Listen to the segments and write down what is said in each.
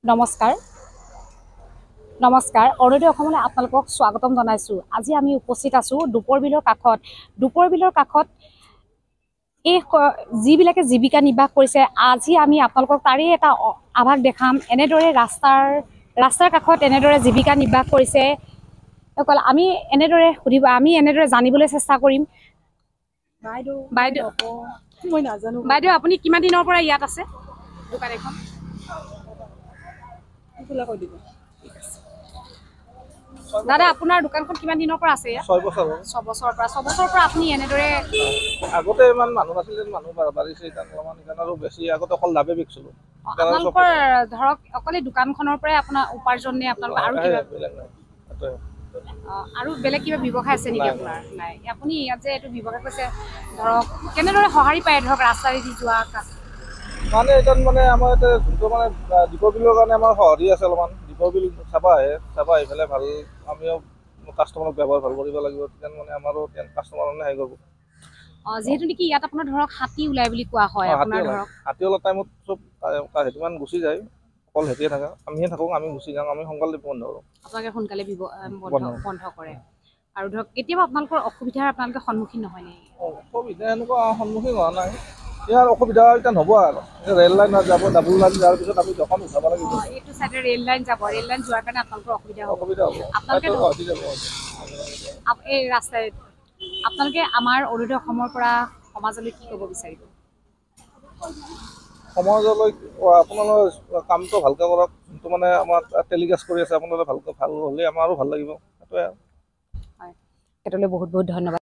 নমস্কাৰ অৰুণোদয় অসমলৈ আপোনালোকক স্বাগতম জনাইছো। আজি আমি উপস্থিত আছো দুপৰ বিলৰ কাষত এই যিবিলাকে জীৱিকা নিৰ্বাহ কৰিছে। আজি আমি আপোনালোকক তাৰে এটা আভাস দেখাম। এনেদৰে ৰাস্তাৰ কাষত এনেদৰে জীৱিকা নিৰ্বাহ কৰিছে। অকল আমি এনেদৰে জানিবলৈ চেষ্টা কৰিম। বাইদেউ মই নাজানো। বাইদেউ আপুনি কিমান দিনৰ পৰা ইয়াত আছে দোকান এখন? দাদা আপোনাৰ দোকানখন কিমান দিনৰ পৰা আছে? 6 বছৰ। 6 বছৰৰ পৰা। 6 বছৰৰ পৰা আপুনি এনেদৰে আগতে ইমান মানুহ নাছিল, মানুহ বাঢ়িছে আৰু বেছি। আগতে অকল লাভে বিকিছিলো। আপোনালোকৰ ধৰক অকলে দোকানখনৰ পৰাই আপোনাৰ উপাৰ্জন নে আপোনালোকৰ আৰু কিবা আৰু বেলেগ কিবা ব্যৱসায় আছে নেকি আপোনাৰ? নাই। আপুনি ইয়াত যে এইটো ব্যৱসায় কৰিছে ধৰক কেনেদৰে সঁহাৰি পায় ধৰক ৰাস্তাৰেদি যোৱা মানে এতিয়া মানে আমাৰ ইয়াতে যোনটো মানে দীপৰ বিলৰ কাৰণে আমাৰ সঁহাৰি আছে অলপমান। দীপৰ বিল চাব আহি পেলাই ভাল আমিও কাষ্টমাৰক ব্যৱহাৰ ভাল কৰিব লাগিব। তেতিয়া মানে আমাৰো কাষ্টমাৰ হেৰি কৰিব। যিহেতু নেকি ইয়াত আপোনাৰ ধৰক হাতী ওলাই বুলি কোৱা হয়। আপোনাৰ ধৰক হাতী ওলোৱা টাইমত চব হেঁতিমান গুচি যায়। অকল হেঁতিয়ে থাকে, আমিহে থাকোঁ। আমি গুচি যাওঁ। আমি সোনকালে বন্ধ কৰোঁ। আপোনালোকে সোনকালে বন্ধ কৰে। আৰু ধৰক কেতিয়াবা আপোনালোকৰ অসুবিধাৰ আপোনালোকে সন্মুখীন নহয় নেকি? অসুবিধা এনেকুৱা সন্মুখীন হোৱা নাই। ইয়াৰ অসুবিধা এতিয়া নহ'ব আৰু ৰেল লাইন যাব, ডাবল লাইন যোৱাৰ পিছত আমি দোকান উঠাব লাগিব। এইটো চাইডে ৰেল লাইন যাব। ৰেল লাইন যোৱাৰ কাৰণে আপোনালোকৰ অসুবিধা হ'ব। আপোনালোকে এই ৰাস্তাই আপোনালোকে আমাৰ অৰুণোদয় অসমৰ পৰা সমাজলৈ কি ক'ব বিচাৰিব? সমাজলৈ আপোনালোকৰ কামটো ভালকৈ কৰক। যোনটো মানে আমাৰ টেলিকাষ্ট কৰি আছে, আপোনালোকে ভাল হ'লে আমাৰো ভাল লাগিব। সেইটোৱে আৰু হয়, সেইটোলৈ বহুত বহুত ধন্যবাদ।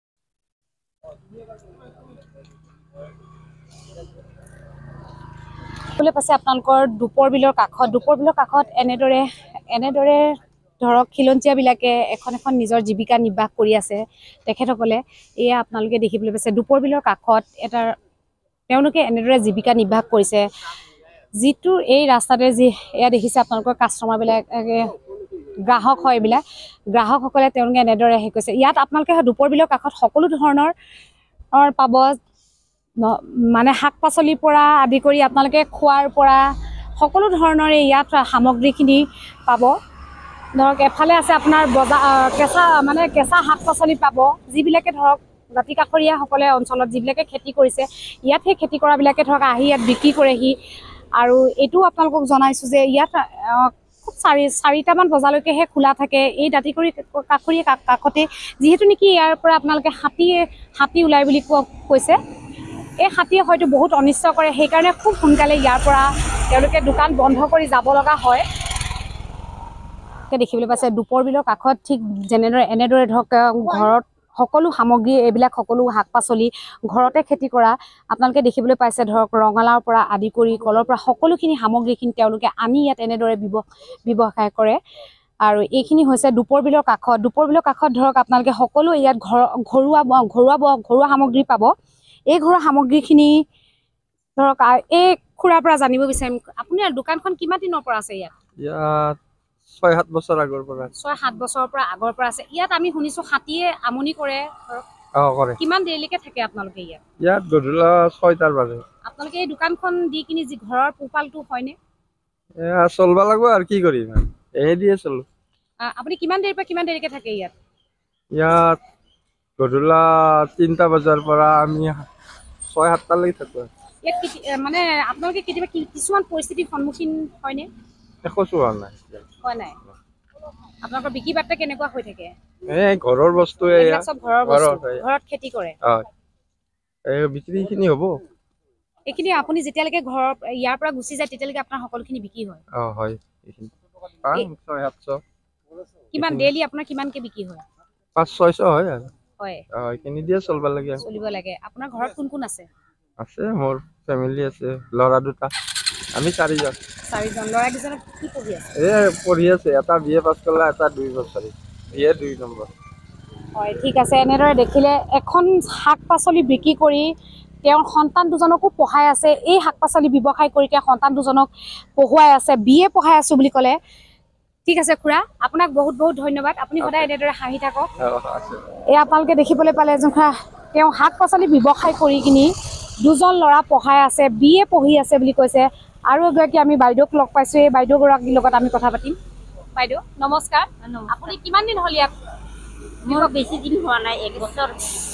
পাইছে আপোনালোকৰ দুপৰ বিলৰ কাষত এনেদৰে ধৰক খিলঞ্জীয়াবিলাকে এখন নিজৰ জীৱিকা নিৰ্বাহ কৰি আছে। তেখেতসকলে এয়া আপোনালোকে দেখিবলৈ পাইছে দুপৰ বিলৰ কাষত তেওঁলোকে এনেদৰে জীৱিকা নিৰ্বাহ কৰিছে। যিটো এই ৰাস্তাতে এয়া দেখিছে আপোনালোকৰ কাষ্টমাৰবিলাকে গ্ৰাহক হয়। এইবিলাক গ্ৰাহকসকলে তেওঁলোকে এনেদৰে হেৰি কৰিছে। ইয়াত আপোনালোকে দুপৰ বিলৰ কাষত সকলো ধৰণৰ পাব। মানে শাক পাচলিৰ পৰা আদি কৰি আপোনালোকে খোৱাৰ পৰা সকলো ধৰণৰে ইয়াত সামগ্ৰীখিনি পাব। ধৰক এফালে আছে আপোনাৰ বজাৰ কেঁচা শাক পাচলি পাব। যিবিলাকে ধৰক দাঁতি কাষৰীয়াসকলে অঞ্চলত যিবিলাকে খেতি কৰিছে, ইয়াত সেই খেতি কৰাবিলাকে ধৰক আহি ইয়াত বিক্ৰী কৰেহি। আৰু এইটোও আপোনালোকক জনাইছোঁ যে ইয়াত খুব 4টামান বজালৈকেহে খোলা থাকে। এই দাঁতি কাষৰীয়া কাষতে যিহেতু নেকি ইয়াৰ পৰা আপোনালোকে হাতী ওলাই বুলি কৈছে। এই হাতীয়ে হয়তো বহুত অনিষ্ট কৰে। সেইকাৰণে খুব সোনকালে ইয়াৰ পৰা তেওঁলোকে দোকান বন্ধ কৰি যাব লগা হয়। দেখিবলৈ পাইছে দুপৰ বিলৰ কাষত ঠিক এনেদৰে ধৰক ঘৰত সকলো সামগ্ৰী এইবিলাক সকলো শাক পাচলি ঘৰতে খেতি কৰা আপোনালোকে দেখিবলৈ পাইছে। ধৰক ৰঙালাওৰ পৰা আদি কৰি কলৰ পৰা সকলোখিনি সামগ্ৰীখিনি তেওঁলোকে আনি ইয়াত এনেদৰে ব্যৱসায় কৰে। আৰু এইখিনি হৈছে দুপৰ বিলৰ কাষত ধৰক আপোনালোকে সকলো ইয়াত ঘৰুৱা সামগ্ৰী পাব। এই ঘৰুৱা সামগ্ৰীখিনি ধৰক এই খুৰাৰ পৰা জানিব বিচাৰিম, আপোনাৰ দোকানখন কিমান দিনৰ পৰা আছে ইয়াত? 6-7 বছৰ আগৰ পৰা। 6-7 বছৰৰ পৰা আগৰ পৰা আছে। ইয়াত আমি শুনিছোঁ হাতীয়ে আমনি কৰে। কৰে। কিমান দেৰিলৈকে থাকে আপোনালোকে ইয়াত? ইয়াত গধূলা 6টাৰ বাজে। আপোনালোকে এই দোকানখন দি কিনি যি ঘৰৰ পোহপালটো হয়নে? চলবা লাগিব আৰু কি কৰিম, দিয়ে চলো। আপুনি কিমান দেৰিৰ পৰা কিমান দেৰিলৈকে থাকে ইয়াত? ইয়াত গধূলা 3টা বজাৰ পৰা আমি 6-7টালৈকে থাকোঁ। ইয়াত মানে আপোনালোকে কেতিয়াবা কিছুমান পৰিস্থিতিৰ সন্মুখীন হয়নে? একো হোৱা নাই। হয় নাই? আপোনালোকৰ বিক্ৰী বাৰ্তা কেনেকুৱা হৈ থাকে? ঘৰৰ বস্তু চব ঘৰৰ বস্তু, ঘৰত খেতি কৰে। বিক্ৰীখিনি হ'ব। এইখিনি আপুনি যেতিয়ালৈকে ইয়াৰ পৰা গুচি যায় তেতিয়ালৈকে আপোনাৰ সকলোখিনি বিক্ৰী হয়? হয়। 600-700। কিমান ডেইলি আপোনাৰ কিমানকে বিক্ৰী হয়? 500-600 হয় আৰু। হয়। এইখিনি দিয়ে চলিব লাগে। আপোনাৰ ঘৰত কোন কোন আছে? আছে, মোৰ ফেমিলি আছে, ল'ৰা 2টা। আমি 4জন। 4জন। ল'ৰাকেইজনে কি পঢ়ি আছে? পঢ়ি আছে। এটা BA পাছ কৰিলে, এটা 2 বছৰীয়া। BA 2 number. হয়, ঠিক আছে। এনেদৰে দেখিলে এখন শাক পাচলি বিক্ৰী কৰি তেওঁৰ সন্তান 2জনকো পঢ়াই আছে। এই শাক পাচলি ব্যৱসায় কৰি তেওঁ সন্তান 2জনক পঢ়ুৱাই আছে। BA পঢ়াই আছো বুলি ক'লে। ঠিক আছে খুৰা, আপোনাক বহুত বহুত ধন্যবাদ। আপুনি সদায় এনেদৰে হাঁহি থাকক। এয়া আপোনালোকে দেখিবলৈ পালে তেওঁ শাক পাচলি ব্যৱসায় কৰি কিনি 2জন ল'ৰা পঢ়াই আছে, BA পঢ়ি আছে বুলি কৈছে। আৰু এগৰাকী আমি বাইদেউক লগ পাইছোঁ। এই বাইদেউগৰাকীৰ লগত আমি কথা পাতিম। বাইদেউ নমস্কাৰ। আপুনি কিমান দিন হ'ল ইয়াত? মোৰ বেছি দিন হোৱা নাই, 1 বছৰ।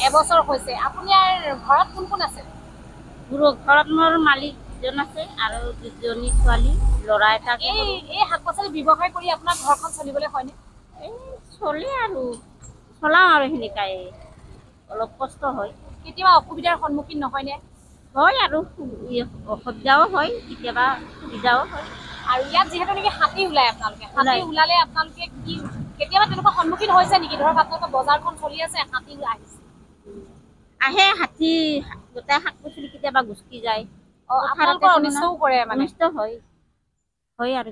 এবছৰ হৈছে। আপোনাৰ ঘৰত কোন কোন আছে? ঘৰত মোৰ মালিকজন আছে আৰু 2জনী ছোৱালী, ল'ৰা এটা। এই শাক পাচলি ব্যৱসায় কৰি আপোনাৰ ঘৰখন চলিবলৈ হয়নে? চলে আৰু চলাওঁ আৰু সেনেকাই, অলপ কষ্ট হয়। কেতিয়াবা অসুবিধাৰ সন্মুখীন নহয়নে? হয় আৰু অসুবিধাও হয়, কেতিয়াবা সুবিধাও হয়। আৰু ইয়াত যিহেতু নেকি হাতী ওলায়, আপোনালোকে হাতী ওলালে আপোনালোকে কি কেতিয়াবা তেনেকুৱা সন্মুখীন হৈছে নেকি? ধৰক আপোনালোকৰ বজাৰখন চলি আছে, হাতী আহিছে। আহে হাতী, গোটাই শাক পাচলি কেতিয়াবা গুচকি যায়। আপোনালোকৰ অনিষ্টও কৰে মানে? অনিষ্ট হয়, হয় আৰু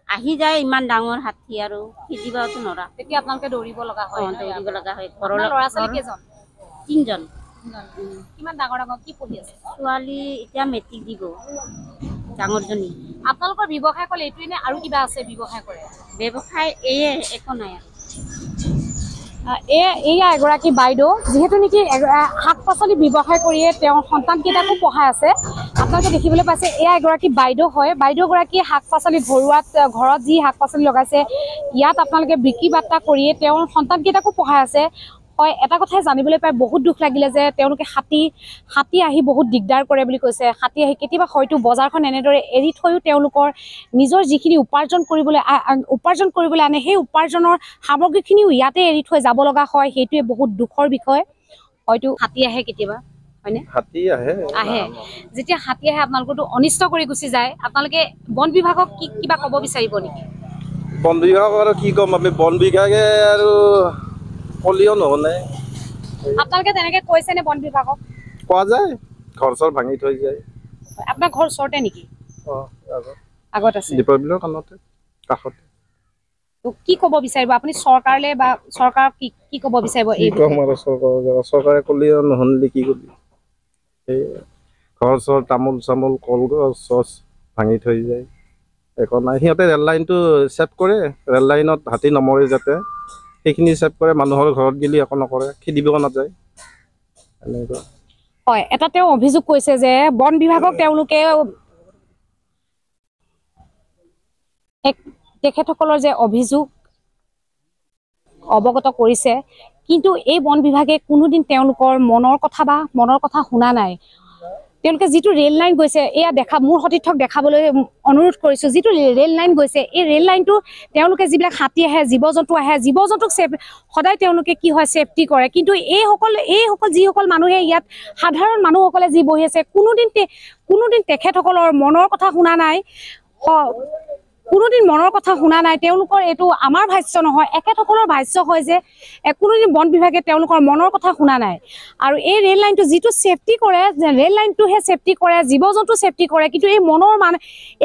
আহি যায় ইমান ডাঙৰ হাতী আৰু খেদিবতো নৰা। তেতিয়া আপোনালোকে দৌৰিব লগা হয়? দৌৰিব লগা হয়। ঘৰৰ ল'ৰা ছোৱালী কেইজন? 3জন। কিমান ডাঙৰ ডাঙৰ কি পঢ়ি আছে? ছোৱালী এতিয়া মেট্ৰিক দিব, ডাঙৰজনী। আপোনালোকৰ ব্যৱসায় অকল এইটোৱে নে আৰু কিবা আছে ব্যৱসায় কৰে? ব্যৱসায় এয়ে, একো নাই আৰু। এয়া এগৰাকী বাইদেউ, যিহেতু নেকি শাক পাচলি ব্যৱসায় কৰিয়ে তেওঁৰ সন্তানকেইটাকো পঢ়াই আছে। আপোনালোকে দেখিবলৈ পাইছে এয়া এগৰাকী বাইদেউ হয়। বাইদেউগৰাকীয়ে শাক পাচলি ঘৰত যি শাক পাচলি লগাইছে ইয়াত আপোনালোকে বিক্ৰী বাৰ্তা কৰিয়ে তেওঁৰ সন্তানকেইটাকো পঢ়াই আছে। হয়, এটা কথাই জানিবলৈ পাই বহুত দুখ লাগিলে যে তেওঁলোকে হাতী আহি বহুত দিগদাৰ কৰে বুলি কৈছে। হাতী আহি কেতিয়াবা হয়তো বজাৰখন এনেদৰে এৰি থৈও তেওঁলোকৰ নিজৰ যিখিনি উপাৰ্জন কৰিবলৈ আনে, সেই উপাৰ্জনৰ সামগ্ৰীখিনিও ইয়াতে এৰি থৈ যাব লগা হয়। সেইটোৱে বহুত দুখৰ বিষয়। হয়তো হাতী আহে কেতিয়াবা, হয়নে? হাতী আহে। যেতিয়া হাতী আহে আপোনালোকৰতো অনিষ্ট কৰি গুচি যায়। আপোনালোকে বন বিভাগক কিবা ক'ব বিচাৰিব নেকি? বন বিভাগক আৰু কি ক'ম, আমি বন বিভাগে আৰু কলিও নহ'লে। আপোনালোকে তেনেকে কৈছেনে বন বিভাগক? কোৱা যায়, ঘৰ চৰ ভাঙি থৈ যায়। আপোনাৰ ঘৰ ওচৰতে নেকি? আগত আছে দীপৰ বিলৰ কাষতে। কি ক'ব বিচাৰিব আপুনি চৰকাৰলৈ বা চৰকাৰক কি ক'ব বিচাৰিব? কি ক'ম আৰু চৰকাৰে কলিও নহ'লে কি কৰিবি। সেই ঘৰ চৰ তামোল চামোল কলগছ চছ ভাঙি থৈ যায়, একো নাই। সিহঁতে ৰেল লাইনটো চেভ কৰে, ৰেল লাইনত হাতী নমৰে যাতে সেইখিনি চেভ কৰে। মানুহৰ ঘৰত গেলি একো নকৰে, খেদিব নাযায় এনেকুৱা। হয়, এটা তেওঁ অভিযোগ কৰিছে যে বন বিভাগক তেওঁলোকে তেখেতসকলৰ যে অভিযোগ অৱগত কৰিছে, কিন্তু এই বন বিভাগে কোনোদিন তেওঁলোকৰ মনৰ কথা শুনা নাই। তেওঁলোকে যিটো ৰেল লাইন গৈছে, এয়া মোৰ সতীৰ্থক দেখাবলৈ অনুৰোধ কৰিছোঁ। যিটো ৰেল লাইন গৈছে, এই ৰেল লাইনটো তেওঁলোকে যিবিলাক হাতী আহে, জীৱ জন্তু আহে, জীৱ জন্তুক সদায় তেওঁলোকে কি হয় চেফটি কৰে। কিন্তু এইসকল যিসকল মানুহে ইয়াত সাধাৰণ মানুহসকলে যি বহি আছে, কোনোদিন তেখেতসকলৰ মনৰ কথা শুনা নাই। তেওঁলোকৰ এইটো আমাৰ ভাষ্য নহয়, এখেতসকলৰ ভাষ্য হয় যে কোনোদিন বন বিভাগে তেওঁলোকৰ মনৰ কথা শুনা নাই। আৰু এই ৰেল লাইনটো যিটো চেফটি কৰে, ৰেল লাইনটোহে চেফটি কৰে, জীৱ জন্তু চেফটি কৰে। কিন্তু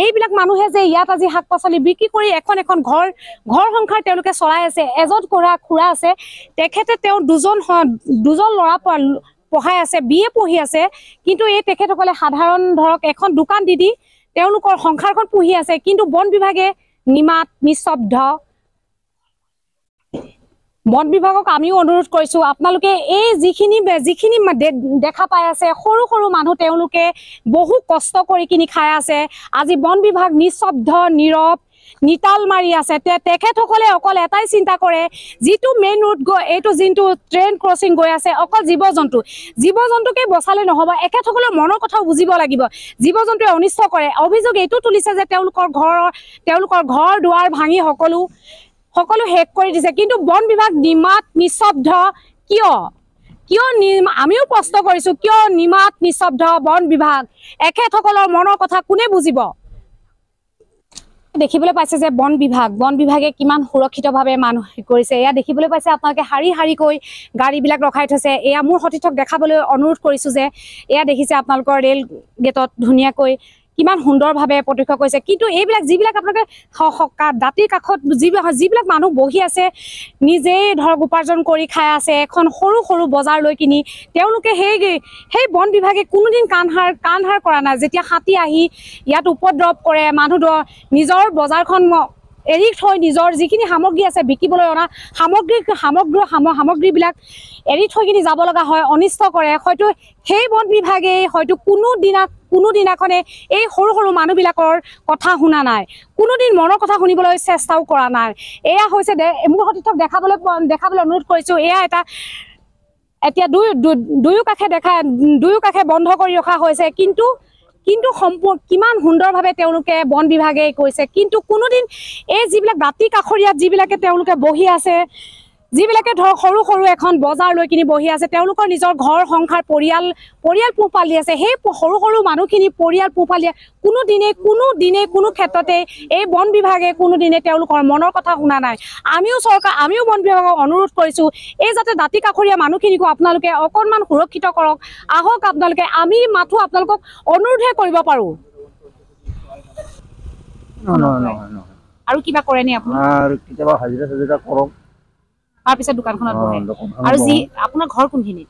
এইবিলাক মানুহে যে ইয়াত আজি শাক পাচলি বিক্ৰী কৰি এখন ঘৰ সংসাৰ তেওঁলোকে চলাই আছে। এজন খুৰা আছে, তেখেতে তেওঁ দুজন ল'ৰা পঢ়াই আছে, BA পঢ়ি আছে। কিন্তু এই তেখেতসকলে সাধাৰণ ধৰক এখন দোকান দি তেওঁলোকৰ সংসাৰখন পুহি আছে। কিন্তু বন বিভাগে নিস্তব্ধ। বন বিভাগক আমিও অনুৰোধ কৰিছোঁ, আপোনালোকে এই যিখিনি দেখা পাই আছে, সৰু সৰু মানুহ তেওঁলোকে বহু কষ্ট কৰি কিনি খাই আছে। আজি বন বিভাগ নিস্তব্ধ, নীৰৱ, নিতাল মাৰি আছে। তেখেতসকলে অকল এটাই চিন্তা কৰে, যিটো মেইন ৰোড এইটো যোনটো ট্ৰেইন ক্ৰচিং গৈ আছে, অকল জীৱ জন্তুকে বচালে নহ'ব, এখেতসকলৰ মনৰ কথাও বুজিব লাগিব। জীৱ জন্তুৱে অনিষ্ট কৰে। অভিযোগ এইটো তুলিছে যে তেওঁলোকৰ ঘৰ দুৱাৰ ভাঙি সকলো শেষ কৰি দিছে। কিন্তু বন বিভাগ নিস্তব্ধ কিয়? আমিও প্ৰশ্ন কৰিছোঁ, কিয় নিস্তব্ধ বন বিভাগ? এখেতসকলৰ মনৰ কথা কোনে বুজিব? দেখিবলৈ পাইছে যে বন বিভাগে কিমান সুৰক্ষিতভাৱে মানুহ কৰিছে। এয়া দেখিবলৈ পাইছে আপোনালোকে শাৰীকৈ গাড়ীবিলাক ৰখাই থৈছে। এয়া মোৰ সতীৰ্থক দেখাবলৈ অনুৰোধ কৰিছোঁ যে এয়া দেখিছে আপোনালোকৰ ৰেল গেটত ধুনীয়াকৈ কিমান সুন্দৰভাৱে প্ৰত্যক্ষ কৰিছে। কিন্তু যিবিলাক আপোনালোকে দাঁতিৰ কাষত যিবিলাক মানুহ বহি আছে, নিজেই ধৰক উপাৰ্জন কৰি খাই আছে, এখন সৰু বজাৰ লৈ কিনি, তেওঁলোকে সেই বন বিভাগে কোনোদিন কাণসাৰ কৰা নাই। যেতিয়া হাতী আহি ইয়াত উপদ্ৰৱ কৰে, মানুহ নিজৰ বজাৰখন এৰি থৈ নিজৰ যিখিনি সামগ্ৰী আছে বিকিবলৈ অনা সামগ্ৰীবিলাক এৰি থৈ কিনি যাব লগা হয়, অনিষ্ট কৰে। হয়তো সেই বন বিভাগে হয়তো কোনোদিনাখনে এই সৰু সৰু মানুহবিলাকৰ কথা শুনা নাই, কোনোদিন মনৰ কথা শুনিবলৈ চেষ্টাও কৰা নাই। এয়া হৈছে মোৰ সতীৰ্থক দেখাবলৈ অনুৰোধ কৰিছোঁ। এয়া এটা এতিয়া দুয়ো কাষে বন্ধ কৰি ৰখা হৈছে, কিন্তু কিমান সুন্দৰভাৱে তেওঁলোকে বন বিভাগে কৈছে, কিন্তু কোনোদিন এই যিবিলাক দাঁতি কাষৰীয়াত যিবিলাকে তেওঁলোকে বহি আছে, যিবিলাকে ধৰক সৰু সৰু এখন বজাৰ লৈ কিনি বহি আছে, তেওঁলোকৰ নিজৰ ঘৰ সংসাৰ পৰিয়াল পোহপাল দি আছে, সেই সৰু সৰু মানুহখিনি পৰিয়াল পোহপাল দিয়া কোনোদিনে কোনো ক্ষেত্ৰতে এই বন বিভাগে কোনোদিনে তেওঁলোকৰ মনৰ কথা শুনা নাই। আমিও বন বিভাগক অনুৰোধ কৰিছোঁ, এই যাতে দাঁতি কাষৰীয়া মানুহখিনিকো আপোনালোকে অকণমান সুৰক্ষিত কৰক। আহক আপোনালোকে, আমি মাথো আপোনালোকক অনুৰোধহে কৰিব পাৰোঁ। আৰু কিবা কৰে নি আপোনাৰ? কেতিয়াবা হাজিৰা কৰক, তাৰপিছত দোকানখনত বহে। আৰু আপোনাৰ ঘৰ কোনখিনিত?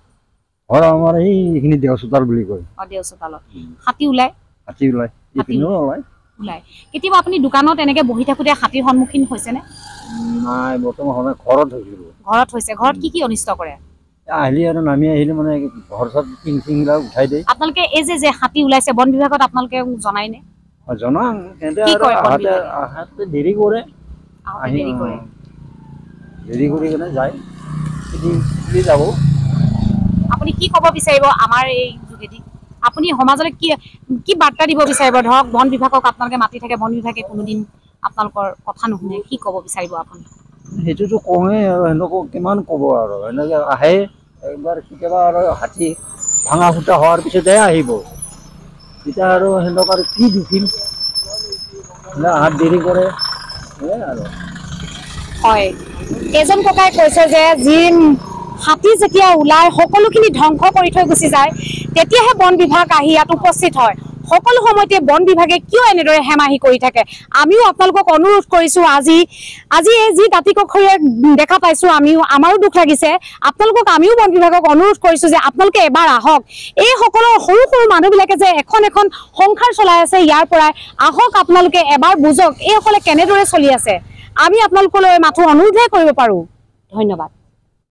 ঘৰ আমাৰ এইখিনি দেওচোতাল বুলি কয়। দেওচোতালত। হাতী ওলাই? ওলাই। কেতিয়াবা আপুনি দোকানত এনেকে বহি থাকোঁতে হাতীৰ সন্মুখীন হৈছেনে? নাই, বৰ্তমান ঘৰত হৈছিলোঁ। ঘৰত হৈছে। ঘৰত কি অনিষ্ট কৰে? আহিলে আৰু নামি আহিলে মানে ঘৰ চৰ টিং চিংবিলাক উঠাই দিয়ে। আপোনালোকে এই যে হাতী ওলাইছে, বন বিভাগত আপোনালোকে জনাইনে? জনাং, সিহঁতে দেৰি কৰে, দেৰি কৰি কিনে যায়, যাব। আপুনি কি ক'ব বিচাৰিব আমাৰ এই যোগেদি? আপুনি সমাজলৈ কি বাৰ্তা দিব বিচাৰিব? ধৰক বন বিভাগক আপোনালোকে মাতি থাকে, বন বিভাগে কোনোদিন আপোনালোকৰ কথা নুশুনে, কি ক'ব বিচাৰিব আপুনি? সেইটোতো কওঁৱেই আৰু, সেনেকৈ কিমান ক'ব আৰু, এনেকৈ আহে একবাৰ, কেতিয়াবা আৰু হাতী ভাঙা ফুটা হোৱাৰ পিছতহে আহিব, তেতিয়া আৰু সেনেকৈ আৰু কি দুখিম, হাত দেৰি কৰে আৰু। হয়, এজন ককাই কৈছে যে হাতী যেতিয়া ওলাই সকলোখিনি ধ্বংস কৰি থৈ গুচি যায়, তেতিয়াহে বন বিভাগ আহি ইয়াত উপস্থিত হয়। সকলো সময়তে বন বিভাগে কিয় এনেদৰে হেমাহি কৰি থাকে? আমিও আপোনালোকক অনুৰোধ কৰিছোঁ, আজি এই যি দাঁতি কাষৰীয়া দেখা পাইছোঁ, আমাৰো দুখ লাগিছে। আমিও বন বিভাগক অনুৰোধ কৰিছোঁ যে আপোনালোকে এবাৰ আহক, এই সকলো সৰু সৰু মানুহবিলাকে যে এখন সংসাৰ চলাই আছে ইয়াৰ পৰাই, আহক আপোনালোকে এবাৰ বুজক এইসকলে কেনেদৰে চলি আছে। আমি আপোনালোকলৈ মাথো অনুৰোধহে কৰিব পাৰোঁ। ধন্যবাদ।